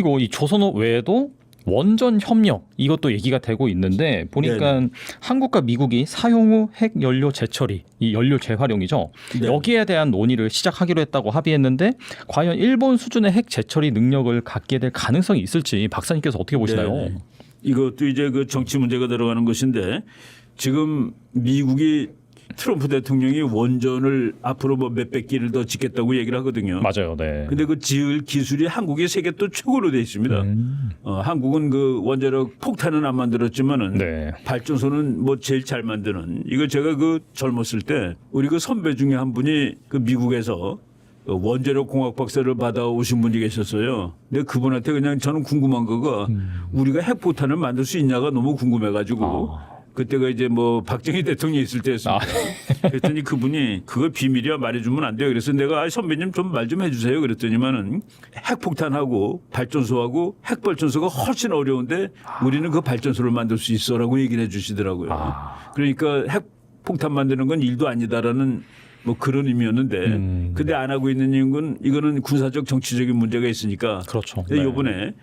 그리고 이 조선업 외에도 원전 협력 이것도 얘기가 되고 있는데 보니까 네네. 한국과 미국이 사용 후 핵 연료 재처리, 이 연료 재활용이죠. 네. 여기에 대한 논의를 시작하기로 했다고 합의했는데 과연 일본 수준의 핵 재처리 능력을 갖게 될 가능성이 있을지 박사님께서 어떻게 보시나요? 네네. 이것도 이제 그 정치 문제가 들어가는 것인데 지금 미국이 트럼프 대통령이 원전을 앞으로 뭐 몇백 기를 더 짓겠다고 얘기를 하거든요. 맞아요. 네. 근데 그 지을 기술이 한국이 세계 또 최고로 돼 있습니다. 한국은 그 원자력 폭탄은 안 만들었지만은 네. 발전소는 뭐 제일 잘 만드는 이거 제가 그 젊었을 때 우리 그 선배 중에 한 분이 그 미국에서 그 원자력 공학 박사를 받아오신 분이 계셨어요. 근데 그분한테 그냥 저는 궁금한 거가 우리가 핵폭탄을 만들 수 있냐가 너무 궁금해가지고 그때가 이제 뭐 박정희 대통령이 있을 때였습니다. 그랬더니 그분이 그거 비밀이야 말해주면 안 돼요. 그래서 내가 선배님 좀 말 좀 해주세요. 그랬더니만은 핵폭탄하고 발전소하고 핵발전소가 훨씬 어려운데 우리는 그 발전소를 만들 수 있어라고 얘기를 해주시더라고요. 그러니까 핵폭탄 만드는 건 일도 아니다라는 뭐 그런 의미였는데 근데 안 하고 있는 이유는 이거는 군사적 정치적인 문제가 있으니까 그렇죠. 근데 네. 이번에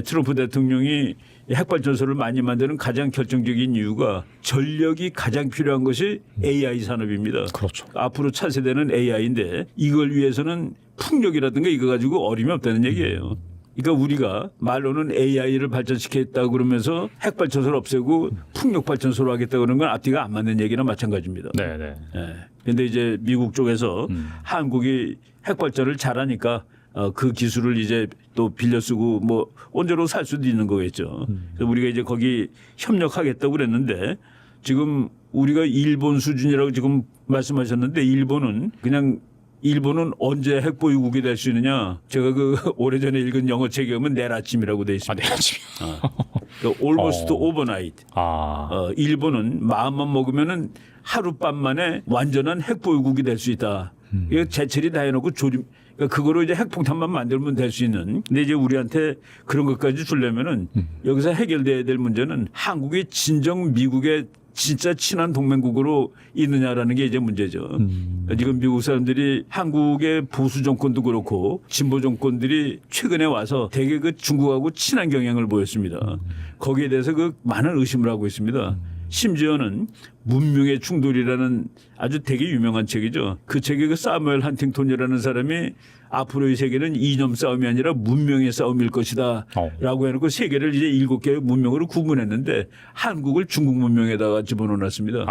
트럼프 대통령이 핵발전소를 많이 만드는 가장 결정적인 이유가 전력이 가장 필요한 것이 AI 산업입니다. 그렇죠. 앞으로 차세대는 AI인데 이걸 위해서는 풍력이라든가 이거 가지고 어림이 없다는 얘기예요. 그러니까 우리가 말로는 AI를 발전시켰다고 그러면서 핵발전소를 없애고 풍력발전소로 하겠다고 그러는 건 앞뒤가 안 맞는 얘기나 마찬가지입니다. 네, 네. 그런데 이제 미국 쪽에서 한국이 핵발전을 잘하니까 그 기술을 이제 또 빌려 쓰고 뭐 원자로 살 수도 있는 거겠죠. 그래서 우리가 이제 거기 협력하겠다고 그랬는데 지금 우리가 일본 수준이라고 지금 말씀하셨는데 일본은 언제 핵보유국이 될 수 있느냐? 제가 그 오래전에 읽은 영어 책에 보면 내일 아침이라고 돼 있습니다. 내일 아침. 그러니까 almost overnight. 일본은 마음만 먹으면은 하룻밤 만에 완전한 핵보유국이 될 수 있다. 이거 재철이 다 해놓고 그러니까 그거로 이제 핵폭탄만 만들면 될 수 있는. 근데 이제 우리한테 그런 것까지 주려면은 여기서 해결돼야 될 문제는 한국이 진정 미국의 진짜 친한 동맹국으로 있느냐라는 게 이제 문제죠. 지금 미국 사람들이 한국의 보수 정권도 그렇고 진보 정권들이 최근에 와서 되게 그 중국하고 친한 경향을 보였습니다. 거기에 대해서 그 많은 의심을 하고 있습니다. 심지어는 문명의 충돌이라는 아주 되게 유명한 책이죠. 그 책에 그 사무엘 헌팅턴이라는 사람이 앞으로의 세계는 이념 싸움이 아니라 문명의 싸움일 것이다 라고 해놓고 세계를 이제 7개의 문명으로 구분했는데 한국을 중국 문명에다가 집어넣어놨습니다.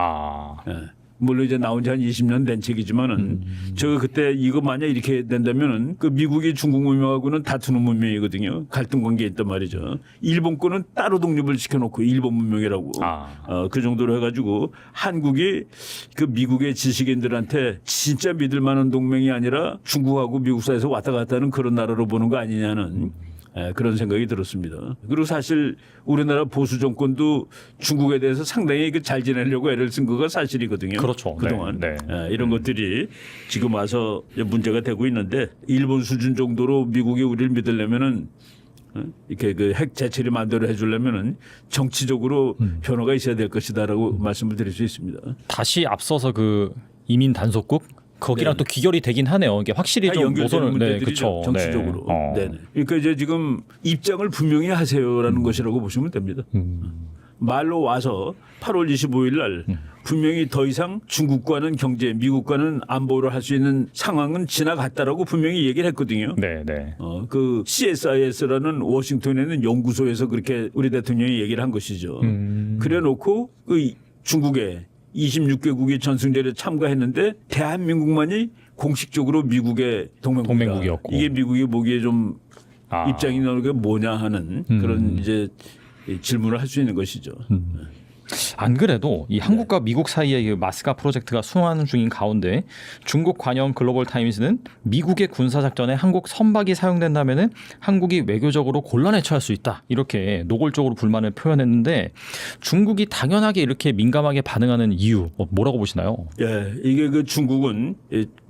물론 이제 나온 지 한 20년 된 책이지만은 제가 그때 이거 만약 이렇게 된다면은 그 미국이 중국 문명하고는 다투는 문명이거든요. 갈등 관계에 있단 말이죠. 일본 거는 따로 독립을 시켜놓고 일본 문명이라고 그 정도로 해가지고 한국이 그 미국의 지식인들한테 진짜 믿을 만한 동맹이 아니라 중국하고 미국 사이에서 왔다 갔다 하는 그런 나라로 보는 거 아니냐는 그런 생각이 들었습니다. 그리고 사실 우리나라 보수 정권도 중국에 대해서 상당히 잘 지내려고 애를 쓴 거가 사실이거든요. 그렇죠. 그동안 네. 이런 것들이 지금 와서 문제가 되고 있는데 일본 수준 정도로 미국이 우리를 믿으려면은 이렇게 그 핵 재처리 만들어 해주려면은 정치적으로 변화가 있어야 될 것이다라고 말씀을 드릴 수 있습니다. 다시 앞서서 그 이민 단속국 거기랑 네. 또 귀결이 되긴 하네요. 이게 확실히 좀 연결되는 모선을 문제들이죠. 정치적으로. 네. 그러니까 이제 지금 입장을 분명히 하세요라는 것이라고 보시면 됩니다. 말로 와서 8월 25일 날 분명히 더 이상 중국과는 경제, 미국과는 안보를 할 수 있는 상황은 지나갔다라고 분명히 얘기를 했거든요. 네, 네. 그 CSIS라는 워싱턴에 있는 연구소에서 그렇게 우리 대통령이 얘기를 한 것이죠. 그래 놓고 그 중국에 26개국이 전승절에 참가했는데 대한민국만이 공식적으로 미국의 동맹국이었고 이게 미국이 보기에 좀 입장이 너게 뭐냐 하는 그런 이제 질문을 할 수 있는 것이죠. 안 그래도 이 한국과 미국 사이의 그 마스가 프로젝트가 순환 중인 가운데 중국 관영 글로벌 타임스는 미국의 군사 작전에 한국 선박이 사용된다면은 한국이 외교적으로 곤란에 처할 수 있다 이렇게 노골적으로 불만을 표현했는데 중국이 당연하게 이렇게 민감하게 반응하는 이유 뭐라고 보시나요? 이게 그 중국은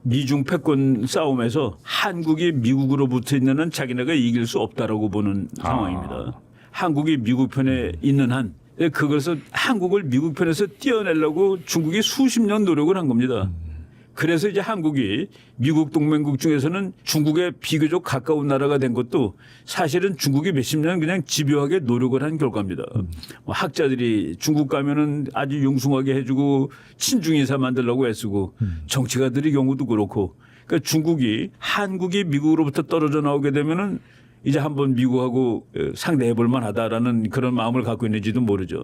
미중 패권 싸움에서 한국이 미국으로부터 있는 한 자기네가 이길 수 없다라고 보는 상황입니다. 한국이 미국 편에 있는 한 그것을 한국을 미국 편에서 떼어내려고 중국이 수십 년 노력을 한 겁니다. 그래서 이제 한국이 미국 동맹국 중에서는 중국에 비교적 가까운 나라가 된 것도 사실은 중국이 몇십 년 그냥 집요하게 노력을 한 결과입니다. 뭐 학자들이 중국 가면은 아주 융숭하게 해주고 친중인사 만들려고 애쓰고 정치가들의 경우도 그렇고 그러니까 중국이 한국이 미국으로부터 떨어져 나오게 되면은 이제 한번 미국하고 상대해 볼 만하다라는 그런 마음을 갖고 있는지도 모르죠.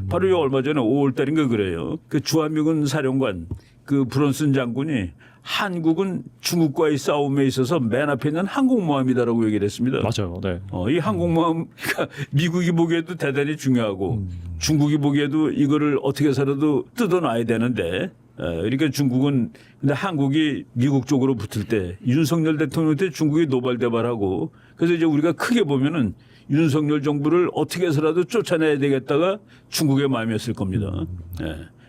바로 얼마 전에 5월 달인가 그래요. 그 주한미군 사령관 그 브론슨 장군이 한국은 중국과의 싸움에 있어서 맨 앞에 있는 항공모함이다라고 얘기를 했습니다. 맞아요. 네. 이 항공모함 그러니까 미국이 보기에도 대단히 중요하고 중국이 보기에도 이거를 어떻게 해서라도 뜯어놔야 되는데 그러니까 중국은 근데 한국이 미국 쪽으로 붙을 때 윤석열 대통령 때 중국이 노발대발하고 그래서 이제 우리가 크게 보면은 윤석열 정부를 어떻게 해서라도 쫓아내야 되겠다가 중국의 마음이었을 겁니다.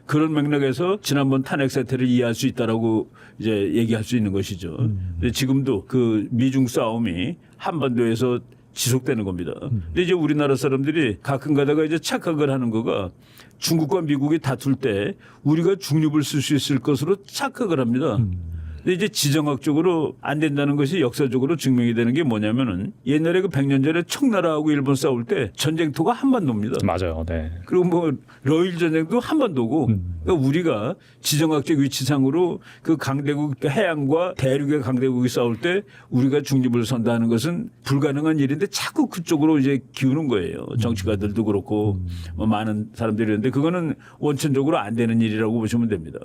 그런 맥락에서 지난번 탄핵 사태를 이해할 수 있다라고 이제 얘기할 수 있는 것이죠. 근데 지금도 그 미중 싸움이 한반도에서 지속되는 겁니다. 근데 이제 우리나라 사람들이 가끔 가다가 이제 착각을 하는 거가 중국과 미국이 다툴 때 우리가 중립을 쓸 수 있을 것으로 착각을 합니다. 근데 이제 지정학적으로 안 된다는 것이 역사적으로 증명이 되는 게 뭐냐면은 옛날에 그 100년 전에 청나라하고 일본 싸울 때 전쟁터가 한반도입니다. 맞아요. 네. 그리고 뭐 러일 전쟁도 한반도고 그러니까 우리가 지정학적 위치상으로 그 강대국 해양과 대륙의 강대국이 싸울 때 우리가 중립을 선다는 것은 불가능한 일인데 자꾸 그쪽으로 이제 기우는 거예요. 정치가들도 그렇고 뭐 많은 사람들이 있는데 그거는 원천적으로 안 되는 일이라고 보시면 됩니다.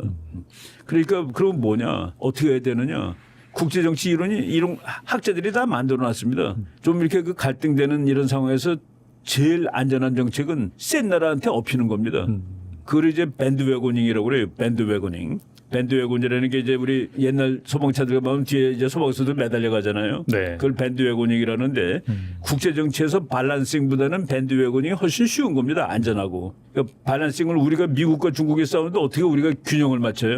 그러니까 그럼 뭐냐 어떻게 해야 되느냐 국제정치 이론 학자들이 다 만들어놨습니다. 좀 이렇게 그 갈등되는 이런 상황에서 제일 안전한 정책은 센 나라한테 업히는 겁니다. 그걸 이제 밴드웨고닝이라고 그래요. 밴드웨고닝. 밴드웨곤이라는 게 이제 우리 옛날 소방차들 가면 뒤에 이제 소방서들 매달려 가잖아요. 네. 그걸 밴드웨고닝이라는데 국제 정치에서 밸런싱보다는 밴드웨고닝이 훨씬 쉬운 겁니다. 안전하고. 그러니까 밸런싱을 우리가 미국과 중국이 싸우는데 어떻게 우리가 균형을 맞춰요?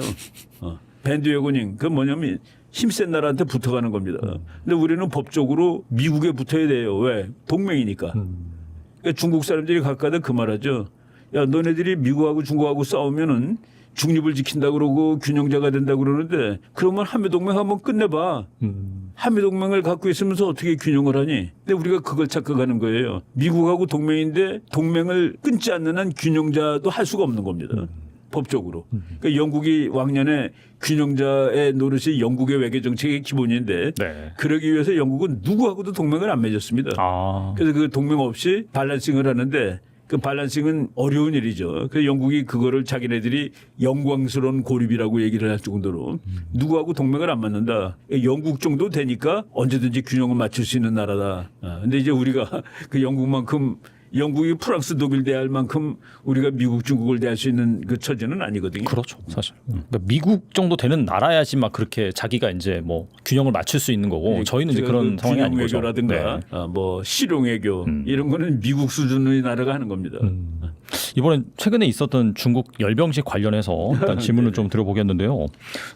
밴드웨고닝 그건 뭐냐면 힘센 나라한테 붙어가는 겁니다. 근데 우리는 법적으로 미국에 붙어야 돼요. 왜? 동맹이니까. 그러니까 중국 사람들이 가까다 그 말하죠. 야, 너네들이 미국하고 중국하고 싸우면은 중립을 지킨다 그러고 균형자가 된다 그러는데 그러면 한미동맹 한번 끝내봐. 한미동맹을 갖고 있으면서 어떻게 균형을 하니? 근데 우리가 그걸 착각하는 거예요. 미국하고 동맹인데 동맹을 끊지 않는 한 균형자도 할 수가 없는 겁니다. 법적으로. 그러니까 영국이 왕년에 균형자의 노릇이 영국의 외교 정책의 기본인데 네. 그러기 위해서 영국은 누구하고도 동맹을 안 맺었습니다. 그래서 그 동맹 없이 밸런싱을 하는데 그 밸런싱은 어려운 일이죠. 그래서 영국이 그거를 자기네들이 영광스러운 고립이라고 얘기를 할 정도로 누구하고 동맹을 안 맞는다. 영국 정도 되니까 언제든지 균형을 맞출 수 있는 나라다. 근데 이제 우리가 그 영국만큼 영국이 프랑스 독일 대할 만큼 우리가 미국 중국을 대할 수 있는 그 처지는 아니거든요. 그렇죠, 사실. 그러니까 미국 정도 되는 나라야지 막 그렇게 자기가 이제 뭐 균형을 맞출 수 있는 거고 저희는 이제 그런 그 상황이 아닌 거죠. 외교라든가 뭐 실용외교 이런 거는 미국 수준의 나라가 하는 겁니다. 이번엔 최근에 있었던 중국 열병식 관련해서 일단 질문을 좀 드려보겠는데요.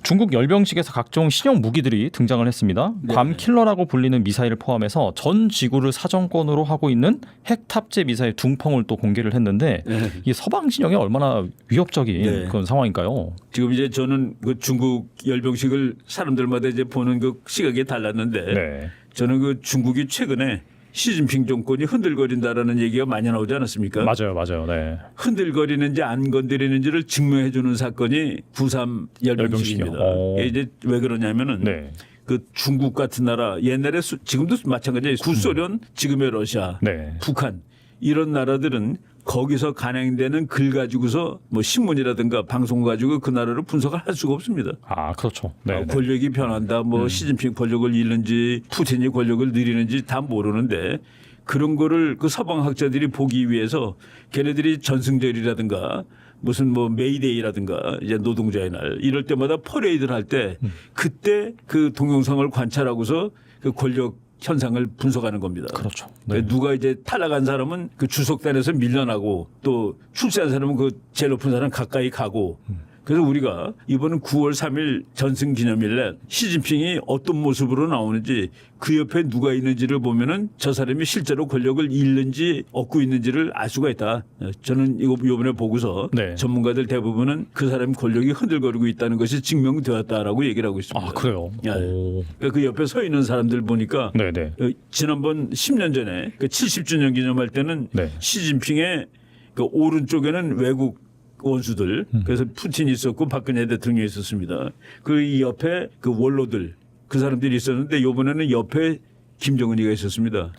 중국 열병식에서 각종 신형 무기들이 등장을 했습니다. 괌 킬러라고 불리는 미사일을 포함해서 전 지구를 사정권으로 하고 있는 핵 탑재 미사일 둥펑을 또 공개를 했는데 이게 서방 진영에 얼마나 위협적인 그런 상황인가요? 지금 이제 저는 그 중국 열병식을 사람들마다 이제 보는 그 시각이 달랐는데 저는 그 중국이 최근에 시진핑 정권이 흔들거린다라는 얘기가 많이 나오지 않았습니까? 맞아요. 네. 흔들거리는지 안 건드리는지를 증명해 주는 사건이 9.3 열병식입니다. 이게 이제 왜 그러냐면은 그 중국 같은 나라 옛날에 지금도 마찬가지예요. 구소련, 지금의 러시아, 북한 이런 나라들은 거기서 간행되는 글 가지고서 뭐 신문이라든가 방송 가지고 그 나라를 분석을 할 수가 없습니다. 그렇죠. 권력이 변한다. 뭐 시진핑 권력을 잃는지 푸틴이 권력을 늘리는지 다 모르는데 그런 거를 그 서방 학자들이 보기 위해서 걔네들이 전승절이라든가 무슨 뭐 메이데이라든가 이제 노동자의 날 이럴 때마다 퍼레이드를 할 때 그때 그 동영상을 관찰하고서 그 권력 현상을 분석하는 겁니다. 그렇죠. 누가 이제 탈락한 사람은 그 주석단에서 밀려나고 또 출세한 사람은 그 제일 높은 사람 가까이 가고 그래서 우리가 이번 9월 3일 전승기념일에 시진핑이 어떤 모습으로 나오는지 그 옆에 누가 있는지를 보면은 저 사람이 실제로 권력을 잃는지 얻고 있는지를 알 수가 있다. 저는 이거 이번에 보고서 네. 전문가들 대부분은 그 사람 권력이 흔들거리고 있다는 것이 증명되었다라고 얘기를 하고 있습니다. 아, 그래요? 예. 오. 그러니까 그 옆에 서 있는 사람들 보니까 네네. 지난번 10년 전에 그 70주년 기념할 때는 네. 시진핑의 그 오른쪽에는 외국 원수들 그래서 푸틴이 있었고 박근혜 대통령이 있었습니다. 그 이 옆에 그 원로들 그 사람들이 있었는데 이번에는 옆에 김정은이가 있었습니다.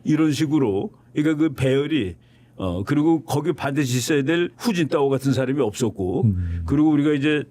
이런 식으로 그러니까 그 배열이 그리고 거기 반드시 있어야 될 후진타오 같은 사람이 없었고 그리고 우리가 이제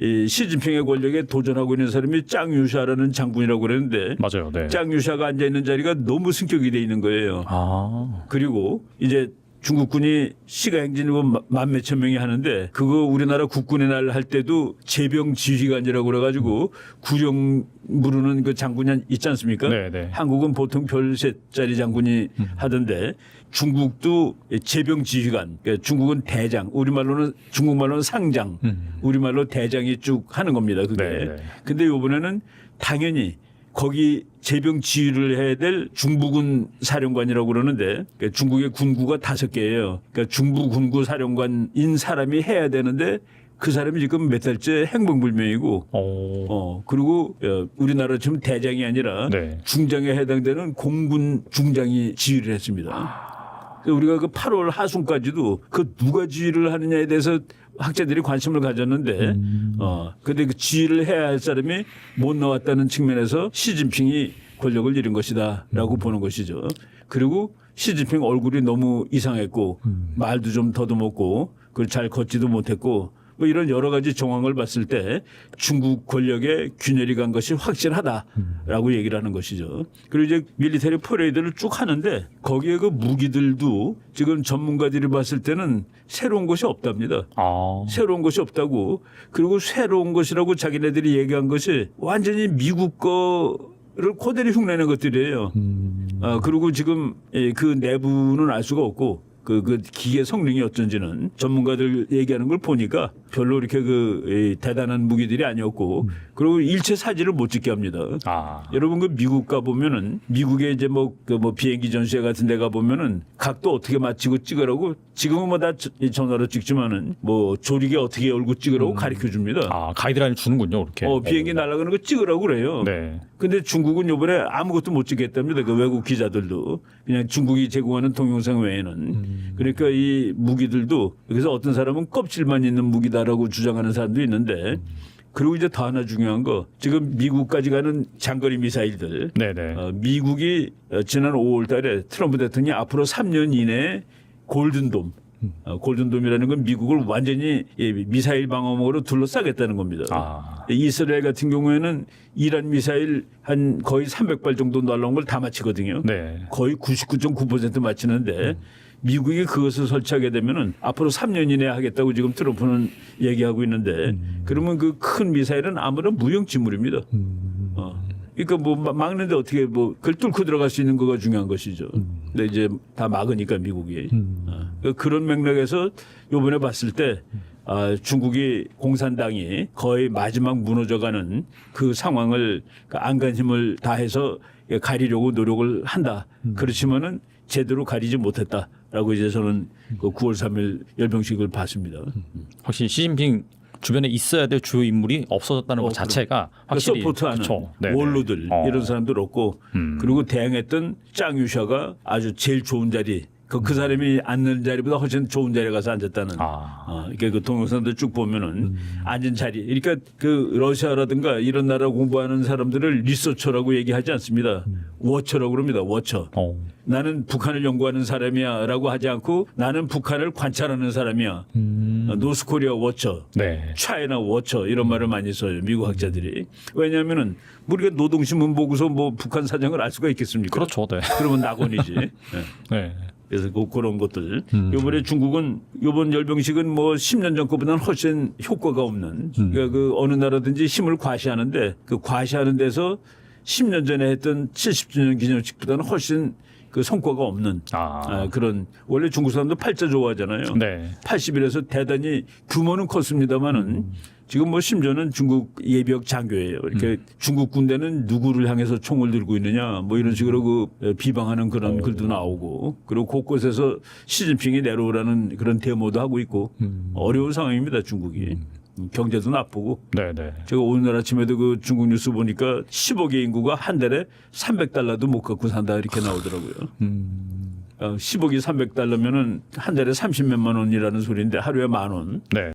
이 시진핑의 권력에 도전하고 있는 사람이 짱유샤라는 장군이라고 그랬는데 맞아요. 네. 짱유샤가 앉아 있는 자리가 너무 승격이 돼 있는 거예요. 아. 그리고 이제 중국군이 시가 행진이고 만 몇천 명이 하는데 그거 우리나라 국군의 날 할 때도 제병 지휘관이라고 그래가지고 구령 부르는 그 장군이 있지 않습니까? 네네. 한국은 보통 별셋짜리 장군이 하던데 중국도 제병 지휘관, 그러니까 중국은 대장, 우리말로는 중국말로는 상장, 우리말로 대장이 쭉 하는 겁니다. 그게. 네네. 근데 이번에는 당연히 거기 제병 지휘를 해야 될 중부군 사령관이라고 그러는데 그러니까 중국의 군구가 5개예요. 그러니까 중부군구 사령관인 사람이 해야 되는데 그 사람이 지금 몇 달째 행방불명이고 그리고 우리나라 지금 대장이 아니라 네. 중장에 해당되는 공군 중장이 지휘를 했습니다. 그래서 우리가 그 8월 하순까지도 그 누가 지휘를 하느냐에 대해서 학자들이 관심을 가졌는데 근데 그 지휘를 해야 할 사람이 못 나왔다는 측면에서 시진핑이 권력을 잃은 것이다라고 보는 것이죠. 그리고 시진핑 얼굴이 너무 이상했고 말도 좀 더듬었고 그걸 잘 걷지도 못했고 뭐 이런 여러 가지 정황을 봤을 때 중국 권력의 균열이 간 것이 확실하다라고 얘기를 하는 것이죠. 그리고 이제 밀리터리 퍼레이드를 쭉 하는데 거기에 그 무기들도 지금 전문가들이 봤을 때는 새로운 것이 없답니다. 새로운 것이 없다고. 그리고 새로운 것이라고 자기네들이 얘기한 것이 완전히 미국 거를 그대로 흉내낸 것들이에요. 그리고 지금 그 내부는 알 수가 없고 그 기계 성능이 어쩐지는 전문가들 얘기하는 걸 보니까 별로 이렇게 대단한 무기들이 아니었고 그리고 일체 사진을 못 찍게 합니다. 여러분 그 미국 가 보면은 미국에 이제 뭐 비행기 전시회 같은 데 가 보면은 각도 어떻게 맞추고 찍으라고 지금은 뭐 다 전화로 찍지만은 뭐 조리개 어떻게 열고 찍으라고 가르쳐 줍니다. 가이드라인을 주는군요, 이렇게. 비행기 날아가는 거 찍으라고 그래요. 네. 근데 중국은 이번에 아무것도 못 찍겠답니다. 그 외국 기자들도 그냥 중국이 제공하는 동영상 외에는 그러니까 이 무기들도 그래서 어떤 사람은 껍질만 있는 무기다라고 주장하는 사람도 있는데 그리고 이제 더 하나 중요한 거 지금 미국까지 가는 장거리 미사일들 네네. 미국이 지난 5월 달에 트럼프 대통령이 앞으로 3년 이내에 골든돔 골든돔이라는 건 미국을 완전히 미사일 방어막으로 둘러싸겠다는 겁니다. 이스라엘 같은 경우에는 이란 미사일 한 거의 300발 정도 날라온 걸 다 맞히거든요. 네. 거의 99.9% 맞히는데 미국이 그것을 설치하게 되면은 앞으로 3년 이내에 하겠다고 지금 트럼프는 얘기하고 있는데 그러면 그 큰 미사일은 아무런 무용 지물입니다. 그러니까 뭐 막는데 어떻게 뭐 그걸 뚫고 들어갈 수 있는 거가 중요한 것이죠. 근데 이제 다 막으니까 미국이 그런 맥락에서 이번에 봤을 때 중국이 공산당이 거의 마지막 무너져가는 그 상황을 안간힘을 다해서 가리려고 노력을 한다. 그렇지만은 제대로 가리지 못했다라고 이제 저는 그 9월 3일 열병식을 봤습니다. 확실히 시진핑 주변에 있어야 될 주요 인물이 없어졌다는 것 자체가 확실히 서포트하는 원로들 이런 사람들 없고 그리고 대항했던 짱유샤가 아주 제일 좋은 자리 그 사람이 앉는 자리보다 훨씬 좋은 자리에 가서 앉았다는 그러니까 그 동영상들 쭉 보면은 앉은 자리 그러니까 그 러시아라든가 이런 나라 공부하는 사람들을 리서처라고 얘기하지 않습니다. 워처라고 그럽니다. 워처. 나는 북한을 연구하는 사람이야라고 하지 않고 나는 북한을 관찰하는 사람이야. 노스코리아 워처, 차이나 워처 이런 말을 많이 써요. 미국 학자들이. 왜냐하면은 우리가 노동신문 보고서 뭐 북한 사정을 알 수가 있겠습니까? 그렇죠. 네. 그러면 낙원이지. 네. 그래서 그런 것들. 이번에 중국은 이번 열병식은 뭐 10년 전 거보다는 훨씬 효과가 없는. 그러니까 그 어느 나라든지 힘을 과시하는데 그 과시하는 데서 10년 전에 했던 70주년 기념식보다는 훨씬 그 성과가 없는 그런 원래 중국 사람도 팔자 좋아하잖아요. 네. 80일에서 대단히 규모는 컸습니다만은 지금 뭐 심지어는 중국 예비역 장교예요. 이렇게 중국 군대는 누구를 향해서 총을 들고 있느냐 뭐 이런 식으로 그 비방하는 그런 글도 나오고 그리고 곳곳에서 시진핑이 내려오라는 그런 데모도 하고 있고 어려운 상황입니다 중국이. 경제도 나쁘고. 네네. 제가 오늘 아침에도 그 중국 뉴스 보니까 10억의 인구가 한 달에 $300도 못 갖고 산다 이렇게 나오더라고요. 10억이 $300면은 한 달에 30몇만 원이라는 소리인데 하루에 10,000원. 네.